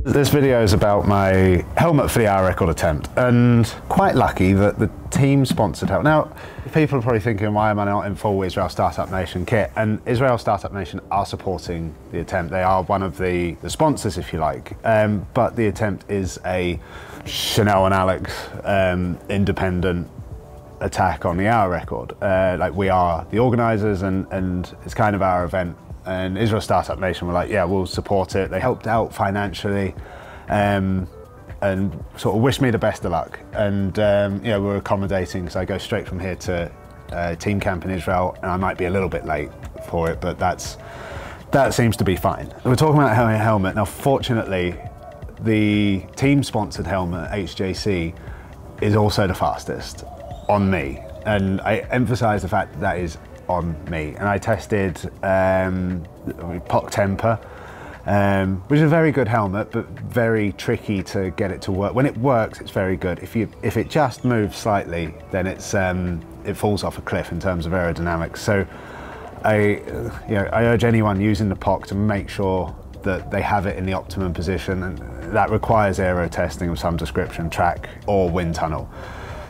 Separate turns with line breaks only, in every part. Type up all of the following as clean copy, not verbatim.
This video is about my helmet for the hour record attempt, and quite lucky that the team sponsored helmet. Now, people are probably thinking, why am I not in full Israel Startup Nation kit? And Israel Startup Nation are supporting the attempt. They are one of the sponsors, if you like. But the attempt is a Chanel and Alex independent attack on the hour record. Like, we are the organisers, and it's kind of our event. And Israel Startup Nation were like, yeah, we'll support it. They helped out financially and sort of wished me the best of luck. And yeah, we're accommodating, so I go straight from here to team camp in Israel, and I might be a little bit late for it, but that seems to be fine. We're talking about a helmet. Now, fortunately, the team-sponsored helmet, HJC, is also the fastest on me. And I emphasize the fact that that is on me. And I tested POC Temper, which is a very good helmet, but very tricky to get it to work. When it works, it's very good. If it just moves slightly, then it falls off a cliff in terms of aerodynamics. So I urge anyone using the POC to make sure that they have it in the optimum position, and that requires aero testing of some description, track or wind tunnel.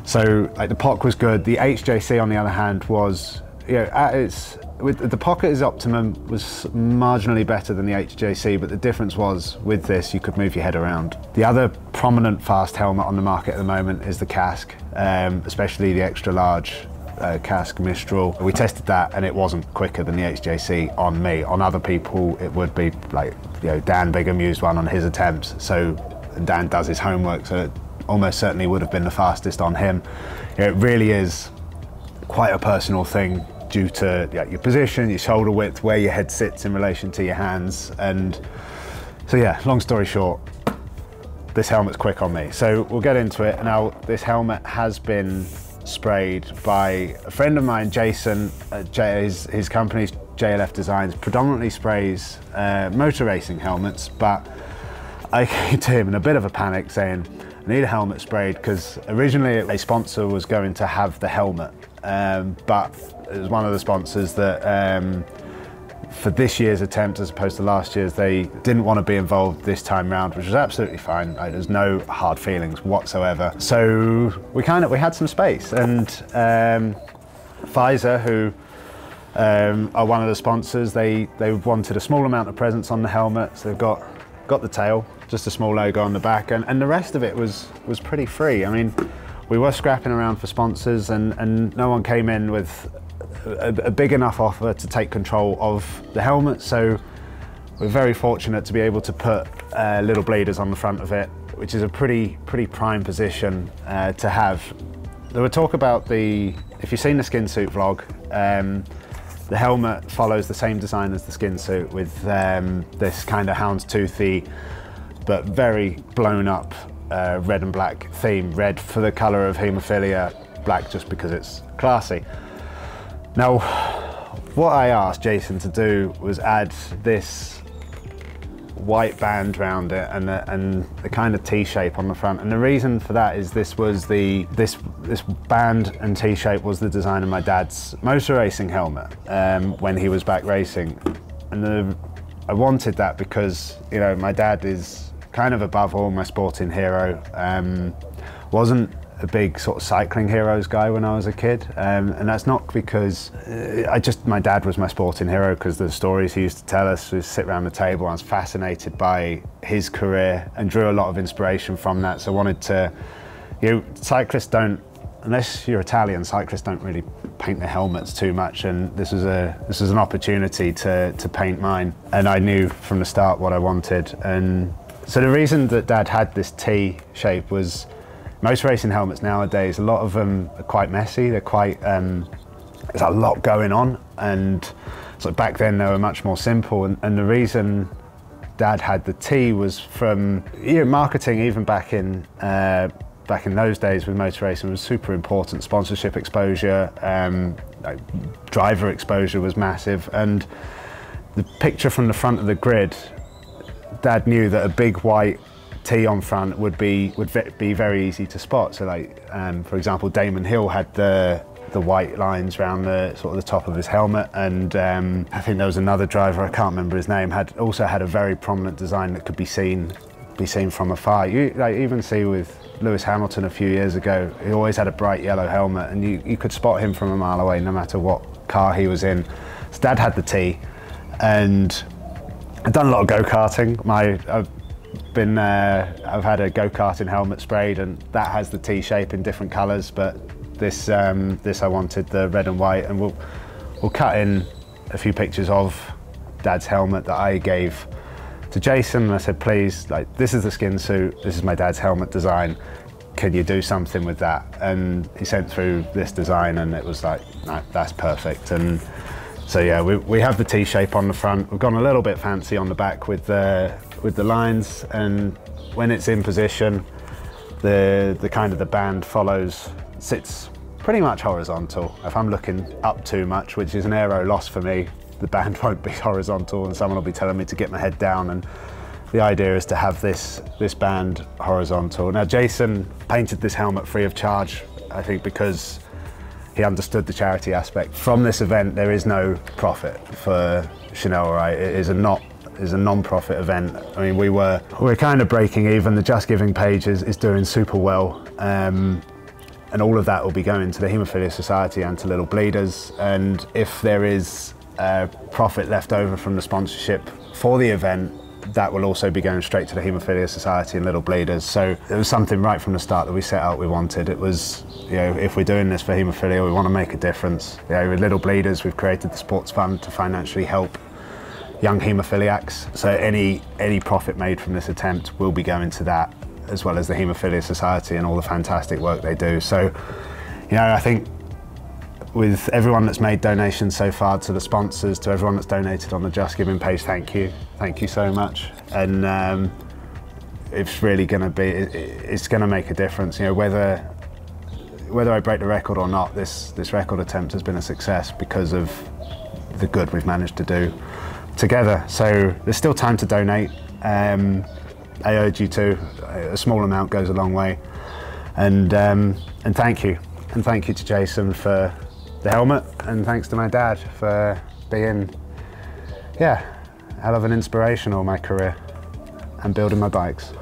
So like, the POC was good. The HJC, on the other hand, was, with the POC at its optimum, was marginally better than the HJC, but the difference was, with this, you could move your head around. The other prominent fast helmet on the market at the moment is the Casque, especially the extra large Casque Mistral. We tested that, and it wasn't quicker than the HJC on me. On other people, it would be. Like, Dan Bigham used one on his attempts, so Dan does his homework, so it almost certainly would have been the fastest on him. It really is quite a personal thing, due to your position, your shoulder width, where your head sits in relation to your hands. And so yeah, long story short, this helmet's quick on me. So we'll get into it. Now, this helmet has been sprayed by a friend of mine, Jason. His company's JLF Designs, predominantly sprays motor racing helmets, but I came to him in a bit of a panic saying, I need a helmet sprayed, because originally a sponsor was going to have the helmet, but it was one of the sponsors that for this year's attempt, as opposed to last year's, they didn't want to be involved this time round, which was absolutely fine. There's no hard feelings whatsoever. So we had some space, and Pfizer, who are one of the sponsors, they wanted a small amount of presence on the helmet, so they've got the tail, just a small logo on the back, and the rest of it was pretty free. I mean, we were scrapping around for sponsors, and no one came in with a big enough offer to take control of the helmet, so we're very fortunate to be able to put Little Bleeders on the front of it, which is a pretty prime position to have. There were talk about if you've seen the skin suit vlog, the helmet follows the same design as the skin suit, with this kind of houndstoothy but very blown up red and black theme. Red for the colour of haemophilia, black just because it's classy. Now, what I asked Jason to do was add this white band around it and the kind of T-shape on the front. And the reason for that is this band and T-shape was the design of my dad's motor racing helmet when he was back racing. And I wanted that because, my dad is kind of above all my sporting hero. Wasn't a big sort of cycling heroes guy when I was a kid, and that's not because my dad was my sporting hero, because the stories he used to tell us, we sit around the table. I was fascinated by his career and drew a lot of inspiration from that. So I wanted to, cyclists don't, unless you're Italian, cyclists don't really paint their helmets too much, and this was an opportunity to paint mine, and I knew from the start what I wanted. And so the reason that Dad had this T shape was, most racing helmets nowadays, a lot of them are quite messy. They're quite, there's a lot going on, and so back then they were much more simple. And the reason Dad had the T was from marketing, even back in those days with motor racing, was super important. Sponsorship exposure, driver exposure was massive, and the picture from the front of the grid, Dad knew that a big white T on front would be very easy to spot. So, like, for example, Damon Hill had the white lines around the sort of the top of his helmet, and I think there was another driver, I can't remember his name, also had a very prominent design that could be seen be seen from afar. You even see with Lewis Hamilton a few years ago, he always had a bright yellow helmet, and you could spot him from a mile away no matter what car he was in. His dad had the T, and I've done a lot of go-karting. I've had a go-karting helmet sprayed, and that has the T shape in different colours, but this I wanted the red and white, and we'll cut in a few pictures of Dad's helmet that I gave to Jason, and I said, please, like, this is the skin suit, this is my dad's helmet design, can you do something with that? And he sent through this design, and it was like, no, that's perfect. And so yeah, we have the T shape on the front. We've gone a little bit fancy on the back with the lines, and when it's in position, the kind of the band sits pretty much horizontal. If I'm looking up too much, which is an aero loss for me, the band won't be horizontal, and someone will be telling me to get my head down, and the idea is to have this band horizontal. Now, Jason painted this helmet free of charge, I think because he understood the charity aspect. From this event, there is no profit for Chanel, right? It is a non-profit event. I mean, we're kind of breaking even. The Just Giving page is doing super well. And all of that will be going to the Haemophilia Society and to Little Bleeders. And if there is profit left over from the sponsorship for the event, that will also be going straight to the Haemophilia Society and Little Bleeders. So it was something right from the start that we set out we wanted. It was, you know, if we're doing this for haemophilia, we want to make a difference. You know, with Little Bleeders, we've created the sports fund to financially help young haemophiliacs. So any profit made from this attempt will be going to that, as well as the Haemophilia Society and all the fantastic work they do. So, you know, I think with everyone that's made donations so far, to the sponsors, to everyone that's donated on the Just Giving page, thank you so much. And it's really going to be, it's going to make a difference. You know, whether I break the record or not, this record attempt has been a success because of the good we've managed to do together. So there's still time to donate. I urge you to. A small amount goes a long way. And thank you. And thank you to Jason for the helmet, and thanks to my dad for being, yeah, hell of an inspiration all my career and building my bikes.